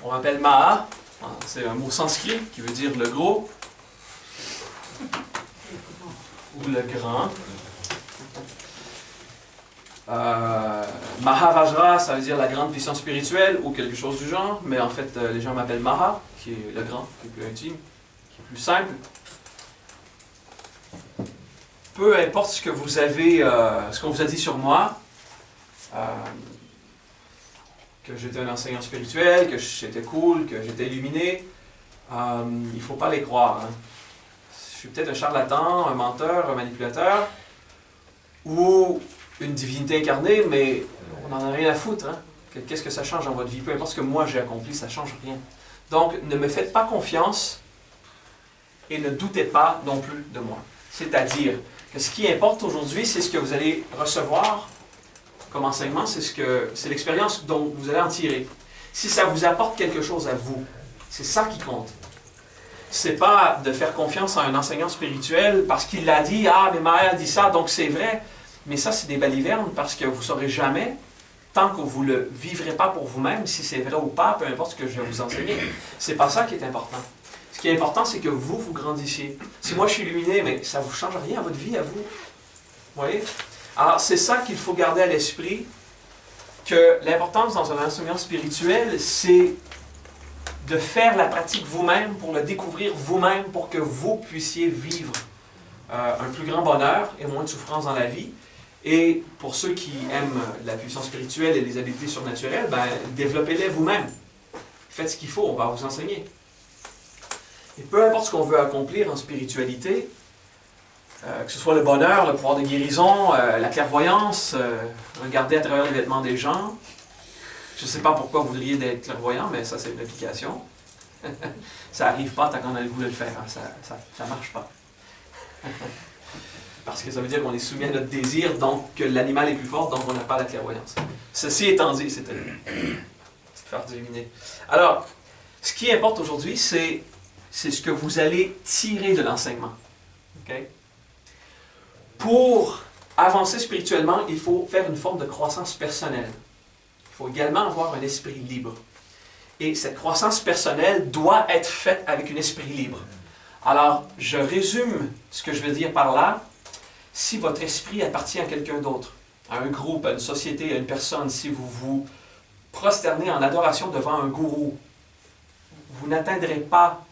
On m'appelle Maha. C'est un mot sanskrit qui veut dire le gros ou le grand. Mahavajra, ça veut dire la grande puissance spirituelle ou quelque chose du genre, mais en fait, les gens m'appellent Maha, qui est le grand, qui est plus intime, qui est plus simple. Peu importe ce que vous avez, ce qu'on vous a dit sur moi, que j'étais un enseignant spirituel, que j'étais cool, que j'étais illuminé, il ne faut pas les croire. Hein. Je suis peut-être un charlatan, un menteur, un manipulateur, ou une divinité incarnée, mais on n'en a rien à foutre. Hein. Qu'est-ce que ça change dans votre vie? Peu importe ce que moi j'ai accompli, ça ne change rien. Donc, ne me faites pas confiance et ne doutez pas non plus de moi. C'est-à-dire que ce qui importe aujourd'hui, c'est ce que vous allez recevoir comme enseignement, c'est l'expérience dont vous allez en tirer. Si ça vous apporte quelque chose à vous, c'est ça qui compte. C'est pas de faire confiance à un enseignant spirituel parce qu'il l'a dit, ah, mais Maha a dit ça, donc c'est vrai. Mais ça, c'est des balivernes parce que vous ne saurez jamais, tant que vous ne le vivrez pas pour vous-même, si c'est vrai ou pas, peu importe ce que je vais vous enseigner. C'est pas ça qui est important. Ce qui est important, c'est que vous grandissiez. Si moi je suis illuminé, mais ça ne vous change rien à votre vie, à vous. Vous voyez? Alors, c'est ça qu'il faut garder à l'esprit, que l'importance dans un enseignement spirituel, c'est de faire la pratique vous-même, pour le découvrir vous-même, pour que vous puissiez vivre un plus grand bonheur et moins de souffrance dans la vie. Et pour ceux qui aiment la puissance spirituelle et les habiletés surnaturelles, ben, développez-les vous-même. Faites ce qu'il faut, on va vous enseigner. Et peu importe ce qu'on veut accomplir en spiritualité, que ce soit le bonheur, le pouvoir de guérison, la clairvoyance, regarder à travers les vêtements des gens. Je ne sais pas pourquoi vous voudriez être clairvoyant, mais ça c'est une application. Ça n'arrive pas tant qu'on a le goût de le faire, hein. Ça ne marche pas. Parce que ça veut dire qu'on est soumis à notre désir, donc que l'animal est plus fort, donc on n'a pas la clairvoyance. Ceci étant dit, c'était une petite farce d'éliminer. Alors, ce qui importe aujourd'hui, c'est ce que vous allez tirer de l'enseignement. Okay? Pour avancer spirituellement, il faut faire une forme de croissance personnelle. Il faut également avoir un esprit libre. Et cette croissance personnelle doit être faite avec un esprit libre. Alors, je résume ce que je veux dire par là. Si votre esprit appartient à quelqu'un d'autre, à un groupe, à une société, à une personne, si vous vous prosternez en adoration devant un gourou, vous n'atteindrez pas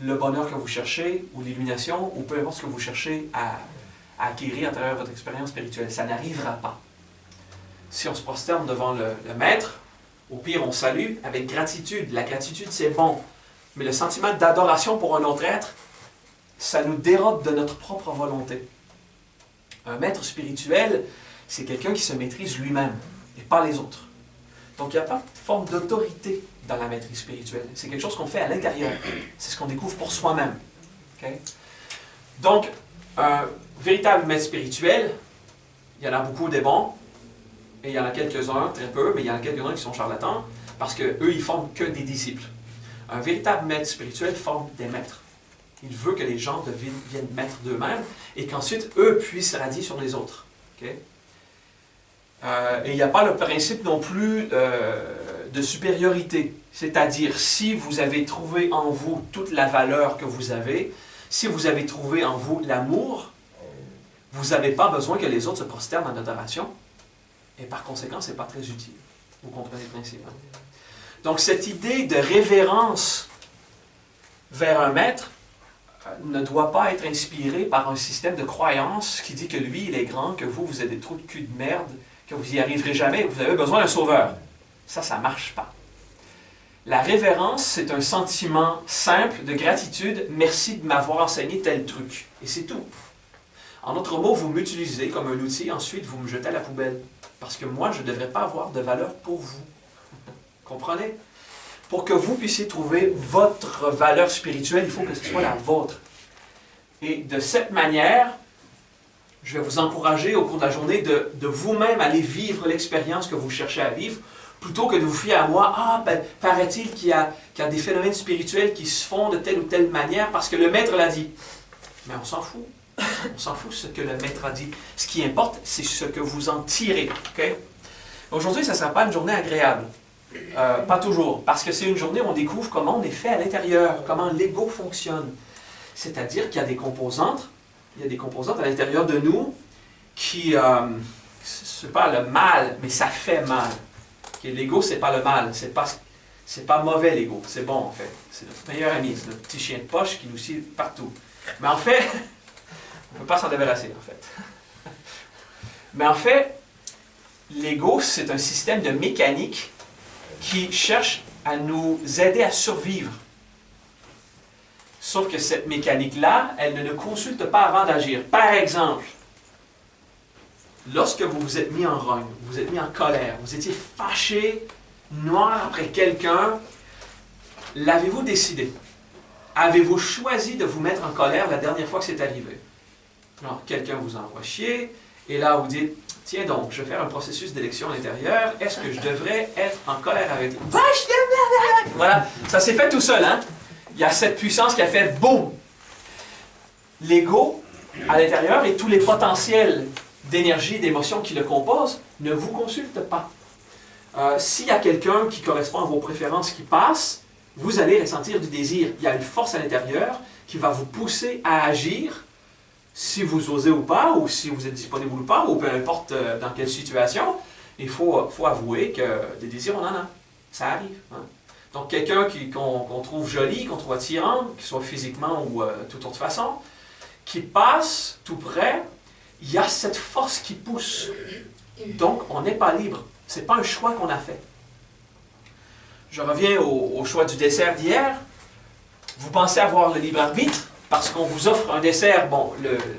le bonheur que vous cherchez, ou l'illumination, ou peu importe ce que vous cherchez à acquérir à travers votre expérience spirituelle. Ça n'arrivera pas. Si on se prosterne devant le maître, au pire, on salue avec gratitude. La gratitude, c'est bon. Mais le sentiment d'adoration pour un autre être, ça nous dérobe de notre propre volonté. Un maître spirituel, c'est quelqu'un qui se maîtrise lui-même et pas les autres. Donc, il n'y a pas de forme d'autorité dans la maîtrise spirituelle. C'est quelque chose qu'on fait à l'intérieur. C'est ce qu'on découvre pour soi-même. Okay? Donc, un véritable maître spirituel, il y en a beaucoup des bons, et il y en a quelques-uns, très peu, mais il y en a quelques-uns qui sont charlatans, parce qu'eux, ils ne forment que des disciples. Un véritable maître spirituel forme des maîtres. Il veut que les gens deviennent maîtres d'eux-mêmes, et qu'ensuite, eux puissent radier sur les autres. Okay? Et il n'y a pas le principe non plus de supériorité. C'est-à-dire, si vous avez trouvé en vous toute la valeur que vous avez, si vous avez trouvé en vous l'amour, vous n'avez pas besoin que les autres se prosternent en adoration. Et par conséquent, ce n'est pas très utile. Vous comprenez le principe. Hein? Donc, cette idée de révérence vers un maître ne doit pas être inspirée par un système de croyance qui dit que lui, il est grand, que vous êtes des trous de cul de merde, que vous n'y arriverez jamais, que vous avez besoin d'un sauveur. Ça ne marche pas. La révérence, c'est un sentiment simple de gratitude. Merci de m'avoir enseigné tel truc. Et c'est tout. En d'autres mots, vous m'utilisez comme un outil, ensuite vous me jetez à la poubelle. Parce que moi, je ne devrais pas avoir de valeur pour vous. Comprenez? Pour que vous puissiez trouver votre valeur spirituelle, il faut que ce soit la vôtre. Et de cette manière, je vais vous encourager au cours de la journée de vous-même aller vivre l'expérience que vous cherchez à vivre, plutôt que de vous fier à moi. Ah, ben, paraît-il qu'il y a des phénomènes spirituels qui se font de telle ou telle manière parce que le maître l'a dit. Mais on s'en fout. On s'en fout de ce que le maître a dit. Ce qui importe, c'est ce que vous en tirez. Okay? Aujourd'hui, ça ne sera pas une journée agréable. Pas toujours, parce que c'est une journée où on découvre comment on est fait à l'intérieur, comment l'ego fonctionne. C'est-à-dire qu'il y a des composantes, à l'intérieur de nous qui, c'est pas le mal, mais ça fait mal. L'ego, c'est pas le mal, c'est pas mauvais l'ego, c'est bon en fait. C'est notre meilleur ami, c'est notre petit chien de poche qui nous suit partout. Mais en fait, on ne peut pas s'en débarrasser en fait. Mais en fait, l'ego, c'est un système de mécanique qui cherche à nous aider à survivre. Sauf que cette mécanique-là, elle ne nous consulte pas avant d'agir. Par exemple, lorsque vous vous êtes mis en rogne, vous vous êtes mis en colère, vous étiez fâché, noir après quelqu'un, l'avez-vous décidé? Avez-vous choisi de vous mettre en colère la dernière fois que c'est arrivé? Alors, quelqu'un vous envoie chier, et là, vous dites, tiens donc, je vais faire un processus d'élection à l'intérieur, est-ce que je devrais être en colère avec lui? Voilà, ça s'est fait tout seul, hein? Il y a cette puissance qui a fait boum! L'ego, à l'intérieur, et tous les potentiels d'énergie et d'émotion qui le composent, ne vous consultent pas. S'il y a quelqu'un qui correspond à vos préférences qui passe, vous allez ressentir du désir. Il y a une force à l'intérieur qui va vous pousser à agir, si vous osez ou pas, ou si vous êtes disponible ou pas, ou peu importe dans quelle situation. Il faut avouer que des désirs, on en a. Ça arrive. Hein? Donc, quelqu'un qu'on trouve joli, qu'on trouve attirant, qu'il soit physiquement ou toute autre façon, qui passe tout près, il y a cette force qui pousse. Donc, on n'est pas libre. Ce n'est pas un choix qu'on a fait. Je reviens au choix du dessert d'hier. Vous pensez avoir le libre arbitre parce qu'on vous offre un dessert, bon,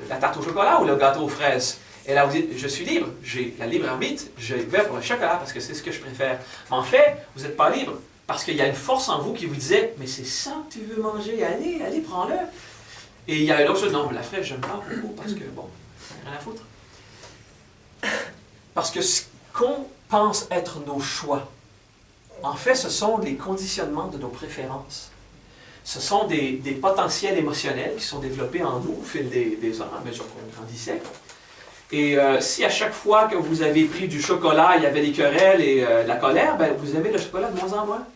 la tarte au chocolat ou le gâteau aux fraises. Et là, vous dites, je suis libre, j'ai la libre arbitre, je vais pour le chocolat parce que c'est ce que je préfère. Mais en fait, vous n'êtes pas libre parce qu'il y a une force en vous qui vous disait, mais c'est ça que tu veux manger, allez, prends-le. Et il y a une autre chose, non, mais la fraise, j'aime pas beaucoup parce que, bon, rien à foutre. Parce que ce qu'on pense être nos choix, en fait, ce sont les conditionnements de nos préférences. Ce sont des potentiels émotionnels qui sont développés en nous au fil des ans, à mesure qu'on grandissait. Et si à chaque fois que vous avez pris du chocolat, il y avait des querelles et de la colère, ben, vous aimez le chocolat de moins en moins.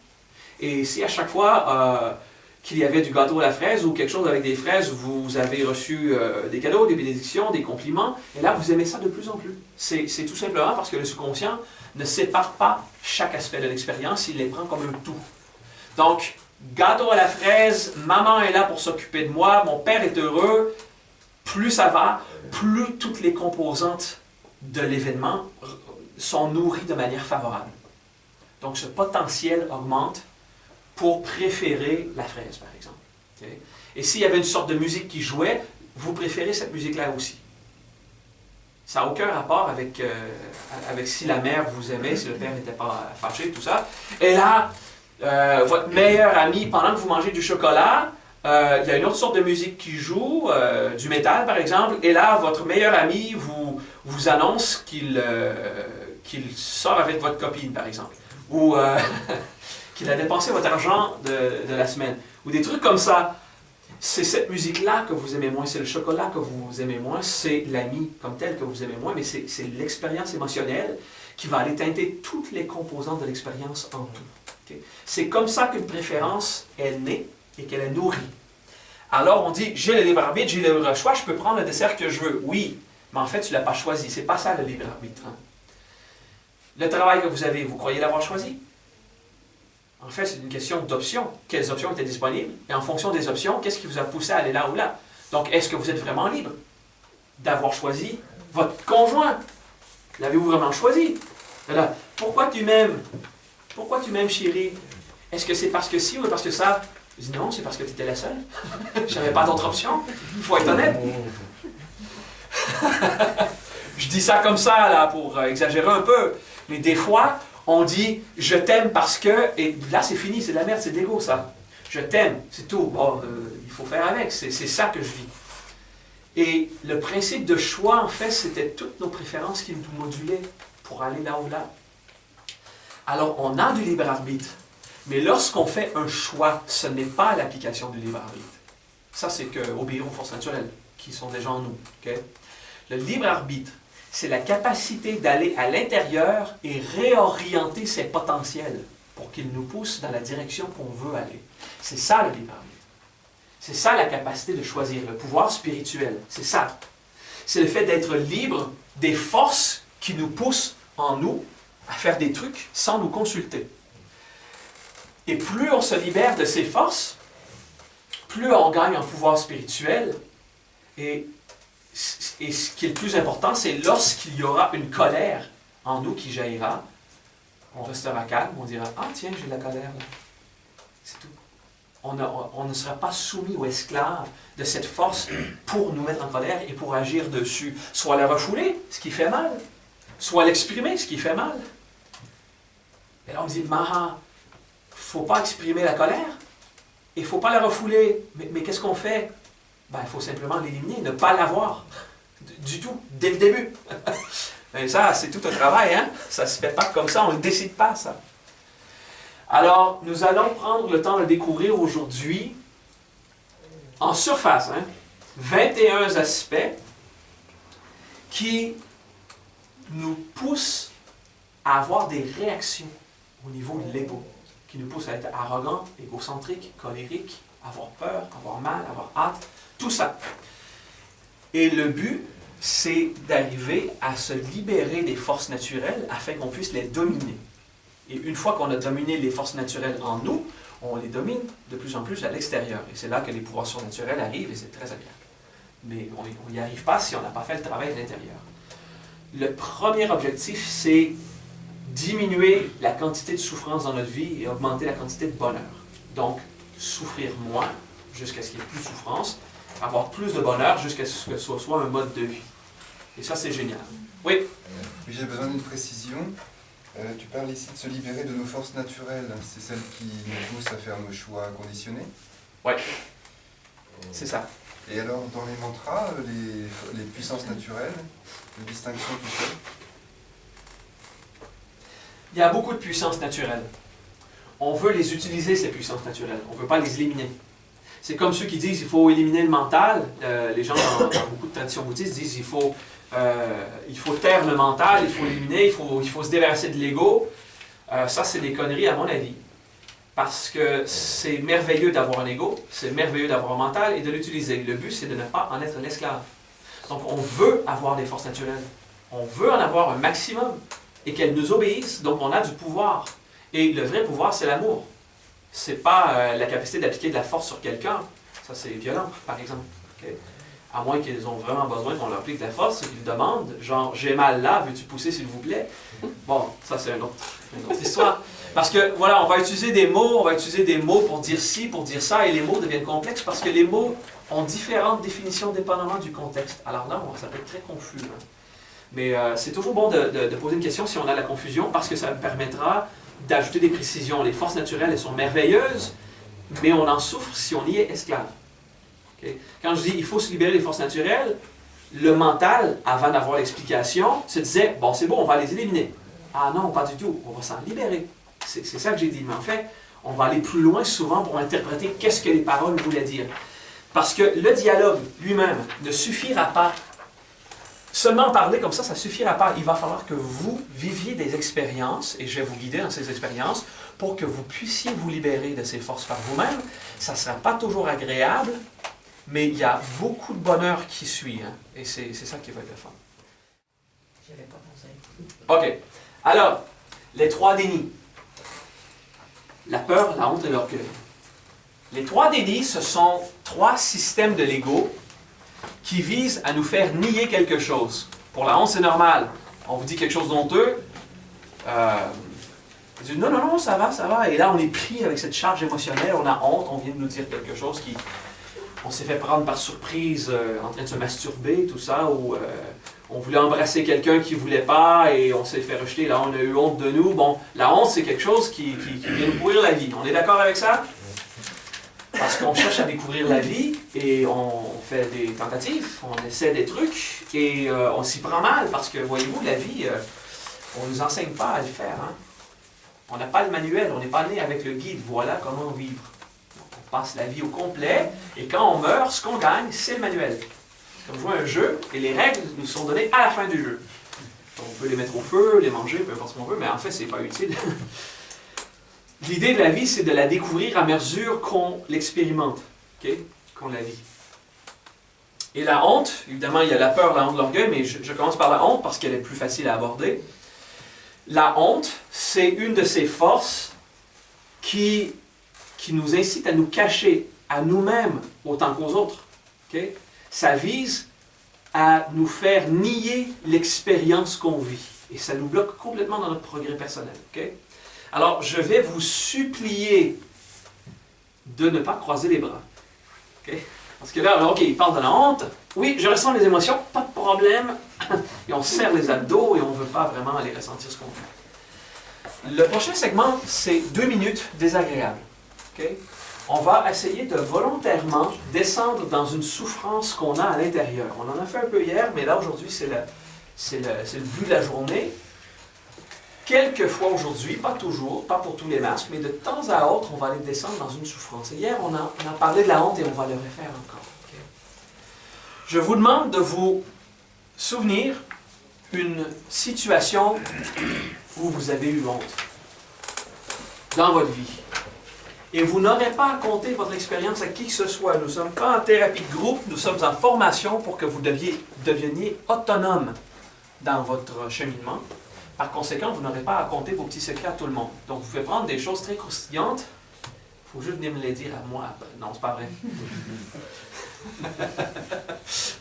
Et si à chaque fois qu'il y avait du gâteau à la fraise ou quelque chose avec des fraises, vous avez reçu des cadeaux, des bénédictions, des compliments, et là, vous aimez ça de plus en plus. C'est tout simplement parce que le subconscient ne sépare pas chaque aspect de l'expérience, il les prend comme un tout. Donc, gâteau à la fraise, maman est là pour s'occuper de moi, mon père est heureux, plus ça va, plus toutes les composantes de l'événement sont nourries de manière favorable. Donc, ce potentiel augmente pour préférer la fraise, par exemple. Okay? Et s'il y avait une sorte de musique qui jouait, vous préférez cette musique-là aussi. Ça n'a aucun rapport avec si la mère vous aimait, si le père n'était pas fâché, tout ça. Et là, votre meilleur ami, pendant que vous mangez du chocolat, il y a une autre sorte de musique qui joue, du métal par exemple, et là, votre meilleur ami vous annonce qu'il sort avec votre copine, par exemple. Ou qu'il a dépensé votre argent de la semaine. Ou des trucs comme ça. C'est cette musique-là que vous aimez moins, c'est le chocolat que vous aimez moins, c'est l'ami comme tel que vous aimez moins, mais c'est l'expérience émotionnelle qui va aller teinter toutes les composantes de l'expérience en tout. Okay? C'est comme ça qu'une préférence est née et qu'elle est nourrie. Alors on dit, j'ai le libre arbitre, j'ai le libre choix, je peux prendre le dessert que je veux. Oui, mais en fait tu ne l'as pas choisi, c'est pas ça le libre arbitre. Hein? Le travail que vous avez, vous croyez l'avoir choisi? En fait, c'est une question d'options. Quelles options étaient disponibles? Et en fonction des options, qu'est-ce qui vous a poussé à aller là ou là? Donc, est-ce que vous êtes vraiment libre d'avoir choisi votre conjoint? L'avez-vous vraiment choisi? Alors, pourquoi tu m'aimes? Pourquoi tu m'aimes, chérie? Est-ce que c'est parce que si ou parce que ça? Je dis non, c'est parce que tu étais la seule. Je n'avais pas d'autre option. Il faut être honnête. Je dis ça comme ça, là, pour exagérer un peu. Mais des fois, on dit « je t'aime parce que », et là c'est fini, c'est de la merde, c'est de l'ego ça. Je t'aime, c'est tout. Bon, il faut faire avec, c'est ça que je vis. Et le principe de choix, en fait, c'était toutes nos préférences qui nous modulaient pour aller là ou là. Alors, on a du libre arbitre, mais lorsqu'on fait un choix, ce n'est pas l'application du libre arbitre. Ça, c'est obéir aux forces naturelles, qui sont déjà en nous. Okay? Le libre arbitre, c'est la capacité d'aller à l'intérieur et réorienter ses potentiels. pour qu'il nous pousse dans la direction qu'on veut aller. C'est ça le libre arbitre. C'est ça la capacité de choisir, le pouvoir spirituel. C'est ça. C'est le fait d'être libre des forces qui nous poussent en nous à faire des trucs sans nous consulter. Et plus on se libère de ces forces, plus on gagne en pouvoir spirituel. Et ce qui est le plus important, c'est lorsqu'il y aura une colère en nous qui jaillira, on restera calme, on dira « Ah tiens, j'ai de la colère là. » C'est tout. On ne sera pas soumis ou esclave de cette force pour nous mettre en colère et pour agir dessus. Soit la refouler, ce qui fait mal, soit l'exprimer, ce qui fait mal. Mais là on me dit « Maha, il ne faut pas exprimer la colère, et il ne faut pas la refouler. » Mais qu'est-ce qu'on fait? Ben, il faut simplement l'éliminer, ne pas l'avoir. Du tout, dès le début. Et ça, c'est tout un travail, hein? Ça ne se fait pas comme ça, on ne le décide pas, ça. Alors, nous allons prendre le temps de découvrir aujourd'hui, en surface, 21 aspects qui nous poussent à avoir des réactions au niveau de l'ego, qui nous poussent à être arrogants, égocentriques, colériques, avoir peur, avoir mal, avoir hâte, tout ça. Et le but, c'est d'arriver à se libérer des forces naturelles afin qu'on puisse les dominer. Et une fois qu'on a dominé les forces naturelles en nous, on les domine de plus en plus à l'extérieur. Et c'est là que les pouvoirs surnaturels arrivent et c'est très agréable. Mais on n'y arrive pas si on n'a pas fait le travail de l'intérieur. Le premier objectif, c'est diminuer la quantité de souffrance dans notre vie et augmenter la quantité de bonheur. Donc, souffrir moins jusqu'à ce qu'il n'y ait plus de souffrance, avoir plus de bonheur jusqu'à ce que ce soit un mode de vie. Et ça, c'est génial. Oui? Oui, j'ai besoin d'une précision. Tu parles ici de se libérer de nos forces naturelles. C'est celles qui nous poussent à faire nos choix conditionnés? Oui, c'est ça. Et alors, dans les mantras, les puissances naturelles, les distinctions, tout ça? Il y a beaucoup de puissances naturelles. On veut les utiliser, ces puissances naturelles. On ne veut pas les éliminer. C'est comme ceux qui disent qu'il faut éliminer le mental. Les gens dans beaucoup de traditions bouddhistes disent qu'il faut taire le mental, il faut l'éliminer, il faut se débarrasser de l'ego. Ça, c'est des conneries à mon avis. Parce que c'est merveilleux d'avoir un ego, c'est merveilleux d'avoir un mental et de l'utiliser. Le but, c'est de ne pas en être l'esclave. Donc, on veut avoir des forces naturelles. On veut en avoir un maximum et qu'elles nous obéissent. Donc, on a du pouvoir. Et le vrai pouvoir, c'est l'amour. C'est pas la capacité d'appliquer de la force sur quelqu'un. Ça, c'est violent, par exemple. Okay? À moins qu'ils ont vraiment besoin qu'on leur applique de la force, qu'ils demandent, genre, j'ai mal là, veux-tu pousser s'il vous plaît? Bon, ça, c'est une autre histoire. Parce que, voilà, on va utiliser des mots pour dire ci, pour dire ça, et les mots deviennent complexes parce que les mots ont différentes définitions dépendamment du contexte. Alors là, ça peut être très confus. Hein. Mais c'est toujours bon de poser une question si on a la confusion, parce que ça permettra d'ajouter des précisions. Les forces naturelles, elles sont merveilleuses, mais on en souffre si on y est esclave. Okay? Quand je dis il faut se libérer des forces naturelles, le mental, avant d'avoir l'explication, se disait, bon, c'est bon, on va les éliminer. Ah non, pas du tout, on va s'en libérer. C'est ça que j'ai dit. Mais en fait, on va aller plus loin souvent pour interpréter qu'est-ce que les paroles voulaient dire. Parce que le dialogue lui-même ne suffira pas. Seulement parler comme ça ne suffira pas. Il va falloir que vous viviez des expériences, et je vais vous guider dans ces expériences, pour que vous puissiez vous libérer de ces forces par vous-même. Ça ne sera pas toujours agréable, mais il y a beaucoup de bonheur qui suit. Hein, et c'est ça qui va être le fun. J'avais pas pensé. OK. Alors, les 3 dénis. La peur, la honte et l'orgueil. Les 3 dénis, ce sont 3 systèmes de l'ego qui visent à nous faire nier quelque chose. Pour la honte, c'est normal. On vous dit quelque chose d'honteux. On dit non, non, non, ça va, ça va. Et là, on est pris avec cette charge émotionnelle. On a honte, on vient de nous dire quelque chose qui... On s'est fait prendre par surprise en train de se masturber, tout ça, ou on voulait embrasser quelqu'un qui ne voulait pas et on s'est fait rejeter. Là, on a eu honte de nous. Bon, la honte, c'est quelque chose qui vient nous pourrir la vie. On est d'accord avec ça? Parce qu'on cherche à découvrir la vie et on fait des tentatives, on essaie des trucs et on s'y prend mal parce que, voyez-vous, la vie, on ne nous enseigne pas à le faire. Hein? On n'a pas le manuel, on n'est pas né avec le guide. Voilà comment vivre. On passe la vie au complet et quand on meurt, ce qu'on gagne, c'est le manuel. C'est comme jouer à un jeu et les règles nous sont données à la fin du jeu. On peut les mettre au feu, les manger, peu importe ce qu'on veut, mais en fait, c'est pas utile. L'idée de la vie, c'est de la découvrir à mesure qu'on l'expérimente, ok? Qu'on la vit. Et la honte, évidemment, il y a la peur, la honte, l'orgueil, mais je commence par la honte parce qu'elle est plus facile à aborder. La honte, c'est une de ces forces qui nous incite à nous cacher à nous-mêmes autant qu'aux autres. Okay? Ça vise à nous faire nier l'expérience qu'on vit. Et ça nous bloque complètement dans notre progrès personnel. Okay? Alors, je vais vous supplier de ne pas croiser les bras. Okay? Parce que là, OK, il parle de la honte. Oui, je ressens les émotions, pas de problème. Et on serre les abdos et on ne veut pas vraiment aller ressentir ce qu'on fait. Le prochain segment, c'est 2 minutes désagréables. Okay? On va essayer de volontairement descendre dans une souffrance qu'on a à l'intérieur. On en a fait un peu hier, mais là, aujourd'hui, c'est le but de la journée. Quelquefois aujourd'hui, pas toujours, pas pour tous les masques, mais de temps à autre, on va aller descendre dans une souffrance. Et hier, on a parlé de la honte et on va le refaire encore. Okay? Je vous demande de vous souvenir une situation où vous avez eu honte dans votre vie. Et vous n'aurez pas à compter votre expérience à qui que ce soit. Nous ne sommes pas en thérapie de groupe, nous sommes en formation pour que vous deveniez autonome dans votre cheminement. Par conséquent, vous n'aurez pas à compter vos petits secrets à tout le monde. Donc, vous pouvez prendre des choses très croustillantes. Il faut juste venir me les dire à moi. Non, c'est pas vrai.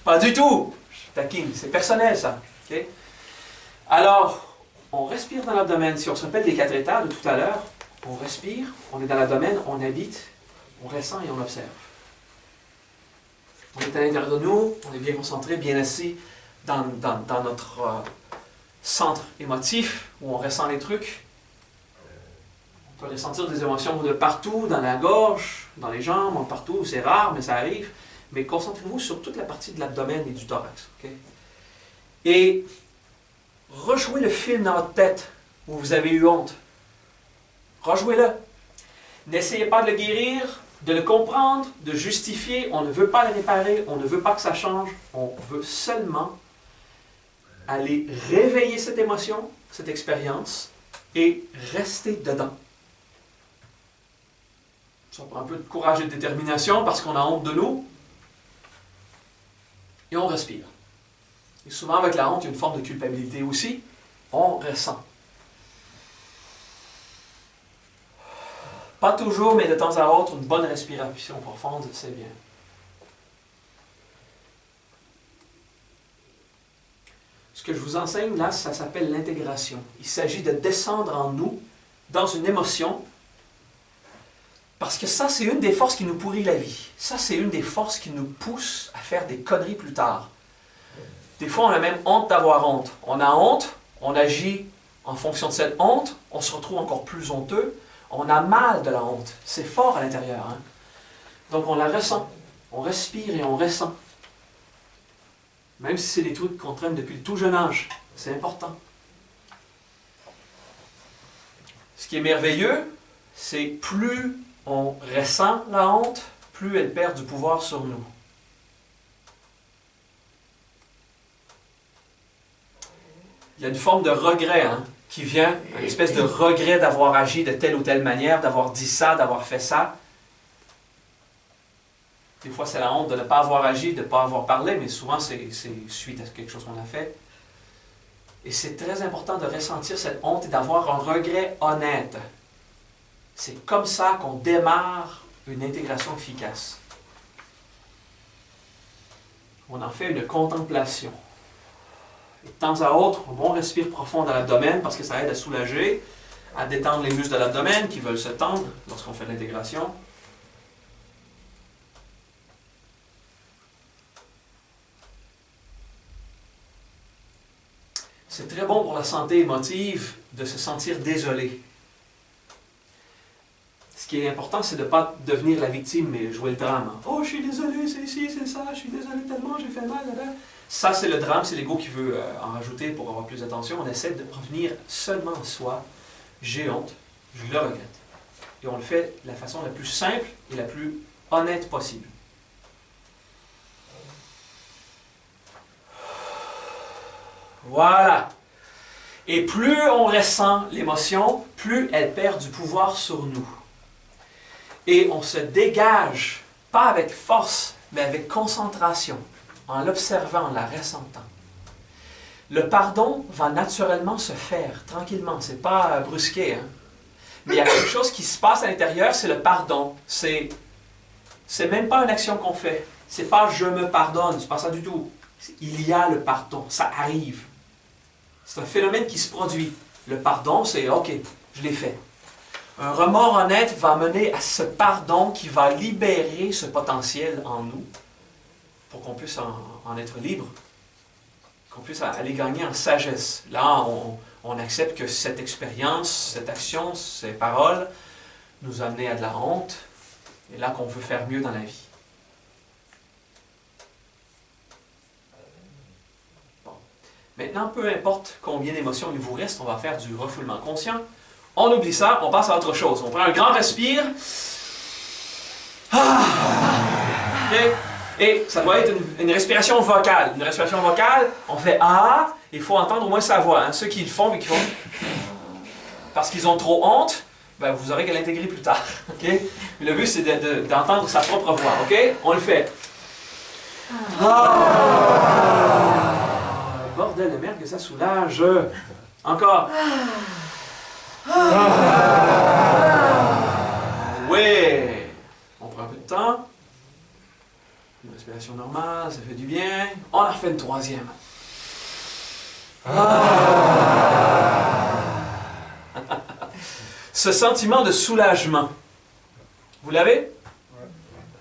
Pas du tout. Je taquine. C'est personnel, ça. Okay? Alors, on respire dans l'abdomen. Si on se rappelle les 4 états de tout à l'heure, on respire, on est dans l'abdomen, on habite, on ressent et on observe. On est à l'intérieur de nous, on est bien concentré, bien assis dans notre centre émotif où on ressent les trucs. On peut ressentir des émotions de partout, dans la gorge, dans les jambes, partout. C'est rare, mais ça arrive. Mais concentrez-vous sur toute la partie de l'abdomen et du thorax. Okay? Et rejouez le film dans votre tête où vous avez eu honte. Rejouez-le. N'essayez pas de le guérir, de le comprendre, de justifier. On ne veut pas le réparer, on ne veut pas que ça change. On veut seulement aller réveiller cette émotion, cette expérience, et rester dedans. Ça prend un peu de courage et de détermination parce qu'on a honte de nous. Et on respire. Et souvent avec la honte, il y a une forme de culpabilité aussi. On ressent. Pas toujours, mais de temps à autre, une bonne respiration profonde, c'est bien. Ce que je vous enseigne là, ça s'appelle l'intégration. Il s'agit de descendre en nous, dans une émotion, parce que ça, c'est une des forces qui nous pourrit la vie. Ça, c'est une des forces qui nous pousse à faire des conneries plus tard. Des fois, on a même honte d'avoir honte. On a honte, on agit en fonction de cette honte, on se retrouve encore plus honteux. On a mal de la honte. C'est fort à l'intérieur. Hein? Donc on la ressent. On respire et on ressent. Même si c'est des trucs qu'on traîne depuis le tout jeune âge. C'est important. Ce qui est merveilleux, c'est plus on ressent la honte, plus elle perd du pouvoir sur nous. Il y a une forme de regret, hein, qui vient, une espèce de regret d'avoir agi de telle ou telle manière, d'avoir dit ça, d'avoir fait ça. Des fois, c'est la honte de ne pas avoir agi, de ne pas avoir parlé, mais souvent, c'est suite à quelque chose qu'on a fait. Et c'est très important de ressentir cette honte et d'avoir un regret honnête. C'est comme ça qu'on démarre une intégration efficace. On en fait une contemplation. Et de temps à autre, on respire profond dans l'abdomen parce que ça aide à soulager, à détendre les muscles de l'abdomen qui veulent se tendre lorsqu'on fait l'intégration. C'est très bon pour la santé émotive de se sentir désolé. Ce qui est important, c'est de ne pas devenir la victime et jouer le drame. Oh, je suis désolé, c'est ci, c'est ça, je suis désolé tellement, j'ai fait mal. Là. Ça, c'est le drame, c'est l'ego qui veut en rajouter pour avoir plus d'attention. On essaie de revenir seulement à soi. J'ai honte, je le regrette. Et on le fait de la façon la plus simple et la plus honnête possible. Voilà. Et plus on ressent l'émotion, plus elle perd du pouvoir sur nous. Et on se dégage, pas avec force, mais avec concentration, en l'observant, en la ressentant. Le pardon va naturellement se faire, tranquillement. C'est pas brusqué, hein? Mais il y a quelque chose qui se passe à l'intérieur, c'est le pardon. C'est même pas une action qu'on fait. C'est pas « je me pardonne », c'est pas ça du tout. Il y a le pardon, ça arrive. C'est un phénomène qui se produit. Le pardon, c'est « ok, je l'ai fait ». Un remords honnête va mener à ce pardon qui va libérer ce potentiel en nous pour qu'on puisse en être libre, qu'on puisse aller gagner en sagesse. Là, on accepte que cette expérience, cette action, ces paroles nous ont amené à de la honte, et là qu'on veut faire mieux dans la vie. Bon. Maintenant, peu importe combien d'émotions il vous reste, on va faire du refoulement conscient. On oublie ça, on passe à autre chose. On prend un grand respire. Okay. Et ça doit être une respiration vocale. Une respiration vocale, on fait « ah », il faut entendre au moins sa voix. Hein. Ceux qui le font, mais qui font « parce qu'ils ont trop honte », ben, vous aurez qu'à l'intégrer plus tard. Okay? Le but, c'est d'entendre sa propre voix. Okay? On le fait. Bordel de merde que ça soulage. Encore. Ouais. On prend un peu de temps. Une respiration normale, ça fait du bien. On en refait une troisième. Ce sentiment de soulagement, vous l'avez?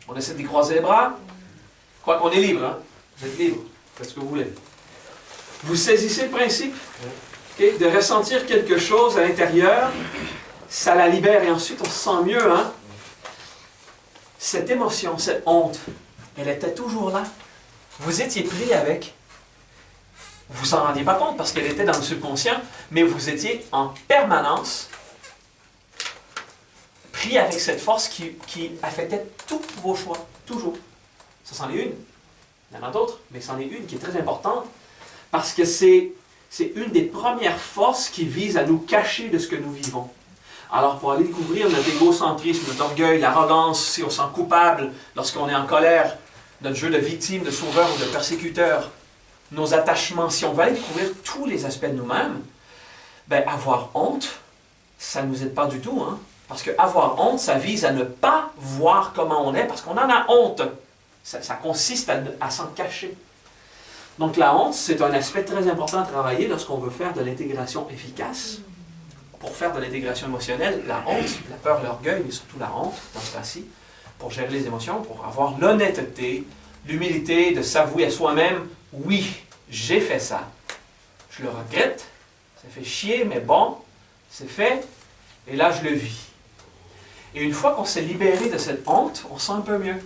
On essaie de décroiser les bras. Je crois qu'on est libre. Hein? Vous êtes libre. Faites ce que vous voulez. Vous saisissez le principe okay, de ressentir quelque chose à l'intérieur. Ça la libère et ensuite on se sent mieux. Hein? Cette émotion, cette honte, elle était toujours là. Vous étiez pris avec. Vous ne vous en rendiez pas compte parce qu'elle était dans le subconscient, mais vous étiez en permanence pris avec cette force qui affectait tous vos choix, toujours. Ça, c'en est une. Il y en a d'autres, mais c'en est une qui est très importante parce que c'est une des premières forces qui vise à nous cacher de ce que nous vivons. Alors, pour aller découvrir notre égocentrisme, notre orgueil, l'arrogance, si on se sent coupable lorsqu'on est en colère, notre jeu de victime, de sauveur ou de persécuteur, nos attachements, si on va aller découvrir tous les aspects de nous-mêmes, ben, avoir honte, ça ne nous aide pas du tout, hein? Parce qu'avoir honte, ça vise à ne pas voir comment on est, parce qu'on en a honte. Ça consiste à s'en cacher. Donc la honte, c'est un aspect très important à travailler lorsqu'on veut faire de l'intégration efficace. Pour faire de l'intégration émotionnelle, la honte, la peur, l'orgueil, mais surtout la honte, dans ce cas-ci, pour gérer les émotions, pour avoir l'honnêteté, l'humilité de s'avouer à soi-même, oui, j'ai fait ça. Je le regrette, ça fait chier, mais bon, c'est fait, et là je le vis. Et une fois qu'on s'est libéré de cette honte, on se sent un peu mieux.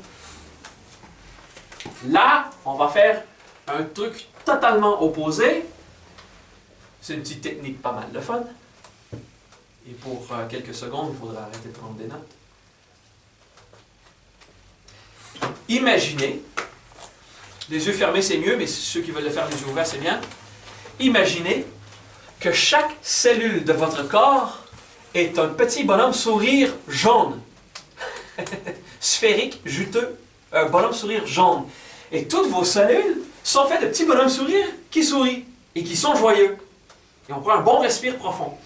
Là, on va faire un truc totalement opposé. C'est une petite technique pas mal de fun. Et pour quelques secondes, il faudra arrêter de prendre des notes. Imaginez, les yeux fermés c'est mieux, mais ceux qui veulent le faire les yeux ouverts c'est bien. Imaginez que chaque cellule de votre corps est un petit bonhomme sourire jaune. Sphérique, juteux, un bonhomme sourire jaune. Et toutes vos cellules sont faites de petits bonhommes sourires qui sourient et qui sont joyeux. Et on prend un bon respire profond.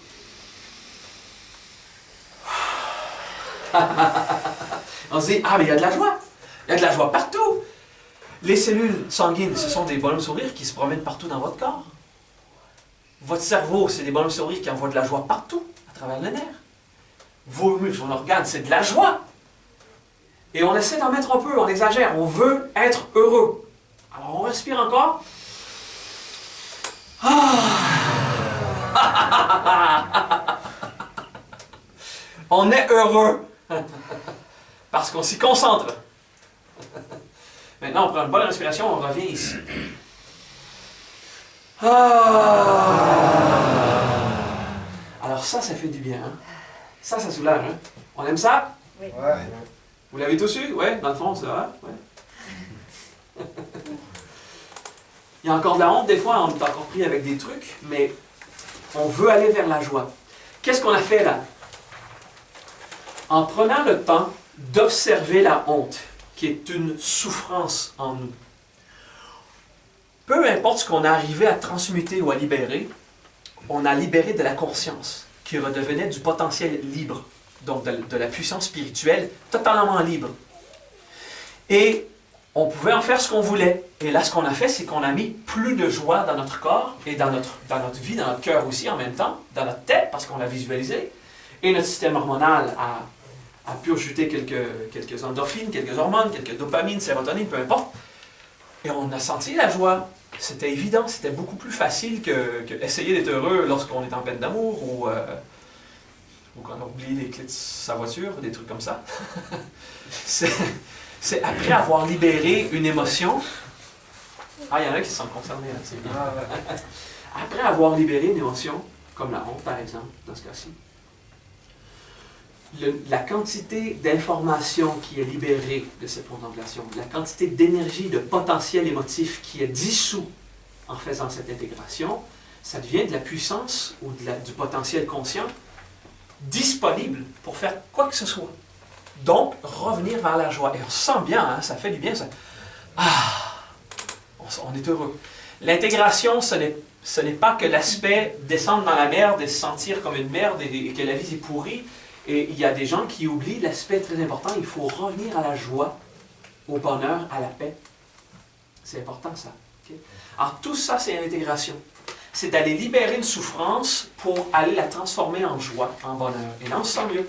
On se dit, ah mais il y a de la joie. Il y a de la joie partout. Les cellules sanguines, ce sont des bonhommes sourires qui se promènent partout dans votre corps. Votre cerveau, c'est des bonhommes sourires qui envoient de la joie partout, à travers les nerfs. Vos muscles, vos organes, c'est de la joie. Et on essaie d'en mettre un peu, on exagère, on veut être heureux. Alors on respire encore. On est heureux. Parce qu'on s'y concentre. Maintenant, on prend une bonne respiration, on revient ici. Alors ça fait du bien. Hein? Ça soulage. Hein? On aime ça? Oui. Ouais. Vous l'avez tous eu? Oui, dans le fond, c'est vrai. Ouais. Il y a encore de la honte, des fois, on est encore pris avec des trucs, mais On veut aller vers la joie. Qu'est-ce qu'on a fait là? En prenant le temps d'observer la honte, qui est une souffrance en nous. Peu importe ce qu'on a arrivé à transmuter ou à libérer, on a libéré de la conscience, qui redevenait du potentiel libre, donc de la puissance spirituelle totalement libre. Et on pouvait en faire ce qu'on voulait. Et là, ce qu'on a fait, c'est qu'on a mis plus de joie dans notre corps et dans notre vie, dans notre cœur aussi en même temps, dans notre tête, parce qu'on l'a visualisé. Et notre système hormonal a pu ajouter quelques endorphines, quelques hormones, quelques dopamines, sérotonine, peu importe. Et on a senti la joie. C'était évident, c'était beaucoup plus facile que essayer d'être heureux lorsqu'on est en peine d'amour ou quand on oublie les clés de sa voiture, des trucs comme ça. C'est après avoir libéré une émotion. Ah, il y en a qui se sentent concernés là, c'est bien. Après avoir libéré une émotion, comme la honte par exemple, dans ce cas-ci, la quantité d'information qui est libérée de cette contemplation, la quantité d'énergie, de potentiel émotif qui est dissous en faisant cette intégration, ça devient de la puissance ou du potentiel conscient disponible pour faire quoi que ce soit. Donc, revenir vers la joie. Et on se sent bien, hein, ça fait du bien. On est heureux. L'intégration, ce n'est pas que l'aspect descendre dans la merde et se sentir comme une merde et que la vie est pourrie. Et il y a des gens qui oublient l'aspect très important. Il faut revenir à la joie, au bonheur, à la paix. C'est important ça. Okay? Alors tout ça, c'est l'intégration. C'est d'aller libérer une souffrance pour aller la transformer en joie, en bonheur. Et là, on se sent mieux.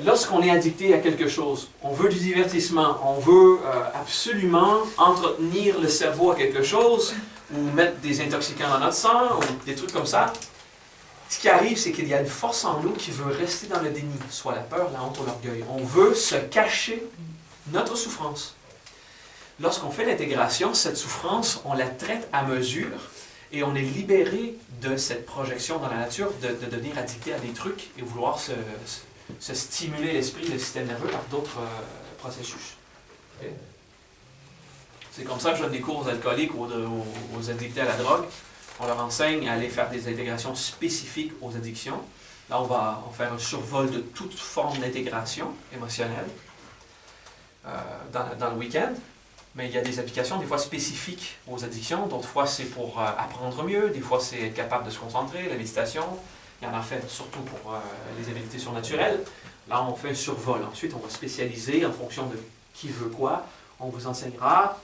Lorsqu'on est addicté à quelque chose, on veut du divertissement, on veut absolument entretenir le cerveau à quelque chose, ou mettre des intoxicants dans notre sang, ou des trucs comme ça, ce qui arrive, c'est qu'il y a une force en nous qui veut rester dans le déni, soit la peur, la honte ou l'orgueil. On veut se cacher notre souffrance. Lorsqu'on fait l'intégration, cette souffrance, on la traite à mesure et on est libéré de cette projection dans la nature de devenir addicté à des trucs et vouloir se stimuler l'esprit, le système nerveux par d'autres processus. Okay? C'est comme ça que je donne des cours aux alcooliques ou aux addictés à la drogue. On leur enseigne à aller faire des intégrations spécifiques aux addictions. Là, on va faire un survol de toute forme d'intégration émotionnelle dans le week-end. Mais il y a des applications, des fois spécifiques aux addictions. D'autres fois, c'est pour apprendre mieux. Des fois, c'est être capable de se concentrer, la méditation. Il y en a fait surtout pour les habilités surnaturelles. Là, on fait un survol. Ensuite, on va spécialiser en fonction de qui veut quoi. On vous enseignera.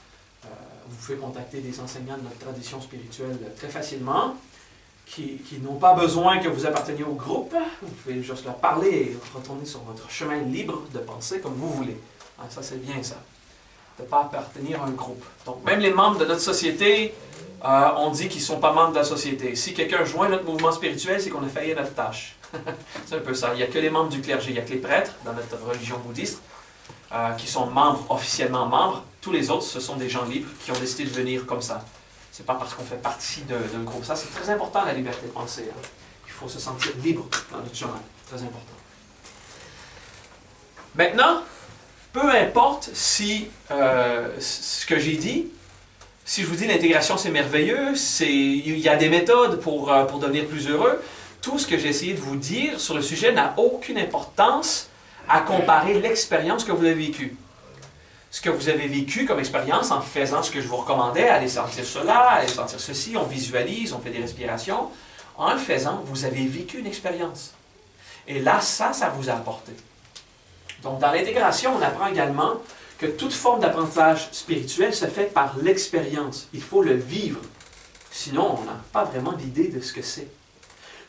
Vous pouvez contacter des enseignants de notre tradition spirituelle très facilement, qui n'ont pas besoin que vous apparteniez au groupe. Vous pouvez juste leur parler et retourner sur votre chemin libre de penser comme vous voulez. Alors, ça, c'est bien ça, de ne pas appartenir à un groupe. Donc, même les membres de notre société, on dit qu'ils ne sont pas membres de la société. Si quelqu'un joint notre mouvement spirituel, c'est qu'on a failli à notre tâche. C'est un peu ça. Il n'y a que les membres du clergé, il n'y a que les prêtres dans notre religion bouddhiste qui sont membres, officiellement membres. Tous les autres, ce sont des gens libres qui ont décidé de venir comme ça. Ce n'est pas parce qu'on fait partie d'un groupe. Ça, c'est très important, la liberté de penser. Hein. Il faut se sentir libre dans notre chemin. Très important. Maintenant, peu importe si ce que j'ai dit, si je vous dis l'intégration c'est merveilleux, il y a des méthodes pour devenir plus heureux, tout ce que j'ai essayé de vous dire sur le sujet n'a aucune importance à comparer l'expérience que vous avez vécue. Ce que vous avez vécu comme expérience en faisant ce que je vous recommandais, aller sentir cela, aller sentir ceci, on visualise, on fait des respirations. En le faisant, vous avez vécu une expérience. Et là, ça vous a apporté. Donc, dans l'intégration, on apprend également que toute forme d'apprentissage spirituel se fait par l'expérience. Il faut le vivre. Sinon, on n'a pas vraiment d'idée de ce que c'est.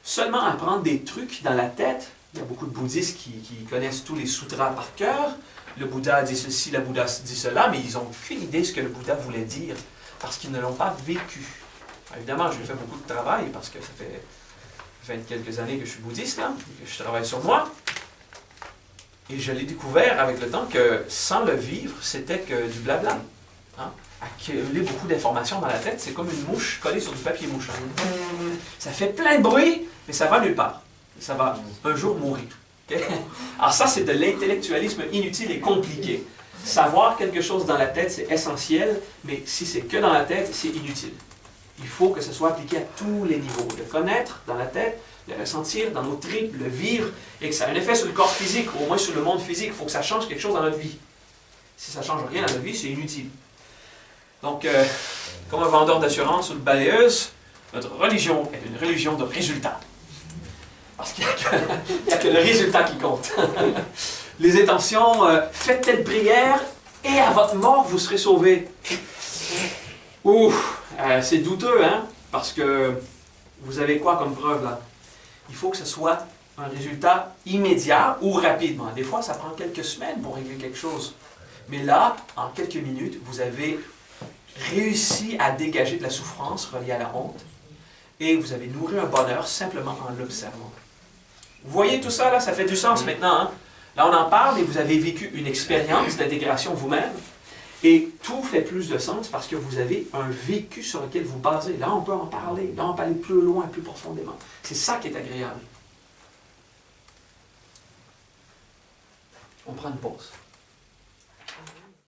Seulement apprendre des trucs dans la tête, il y a beaucoup de bouddhistes qui connaissent tous les sutras par cœur. Le Bouddha dit ceci, le Bouddha dit cela, mais ils n'ont aucune idée de ce que le Bouddha voulait dire, parce qu'ils ne l'ont pas vécu. Alors, évidemment, j'ai fait beaucoup de travail, parce que ça fait 20 quelques années que je suis bouddhiste, hein, que je travaille sur moi. Et je l'ai découvert avec le temps que sans le vivre, c'était que du blabla. Hein? Accumuler beaucoup d'informations dans la tête, c'est comme une mouche collée sur du papier mouche. Ça fait plein de bruit, mais ça va nulle part. Ça va un jour mourir. Okay? Alors ça, c'est de l'intellectualisme inutile et compliqué. Savoir quelque chose dans la tête, c'est essentiel, mais si c'est que dans la tête, c'est inutile. Il faut que ce soit appliqué à tous les niveaux. Le connaître dans la tête, le ressentir dans nos tripes, le vivre, et que ça a un effet sur le corps physique, ou au moins sur le monde physique. Il faut que ça change quelque chose dans notre vie. Si ça ne change rien dans notre vie, c'est inutile. Donc, comme un vendeur d'assurance ou de balayeuse, notre religion est une religion de résultats. Parce qu'il n'y a que le résultat qui compte. Les intentions, faites telle prière et à votre mort, vous serez sauvés. Ouf, c'est douteux, hein? Parce que vous avez quoi comme preuve là? Il faut que ce soit un résultat immédiat ou rapidement. Des fois, ça prend quelques semaines pour régler quelque chose. Mais là, en quelques minutes, vous avez réussi à dégager de la souffrance reliée à la honte et vous avez nourri un bonheur simplement en l'observant. Vous voyez tout ça, là, ça fait du sens maintenant. Hein? Là, on en parle et vous avez vécu une expérience d'intégration vous-même et tout fait plus de sens parce que vous avez un vécu sur lequel vous basez. Là, on peut en parler. Là, on peut aller plus loin, plus profondément. C'est ça qui est agréable. On prend une pause.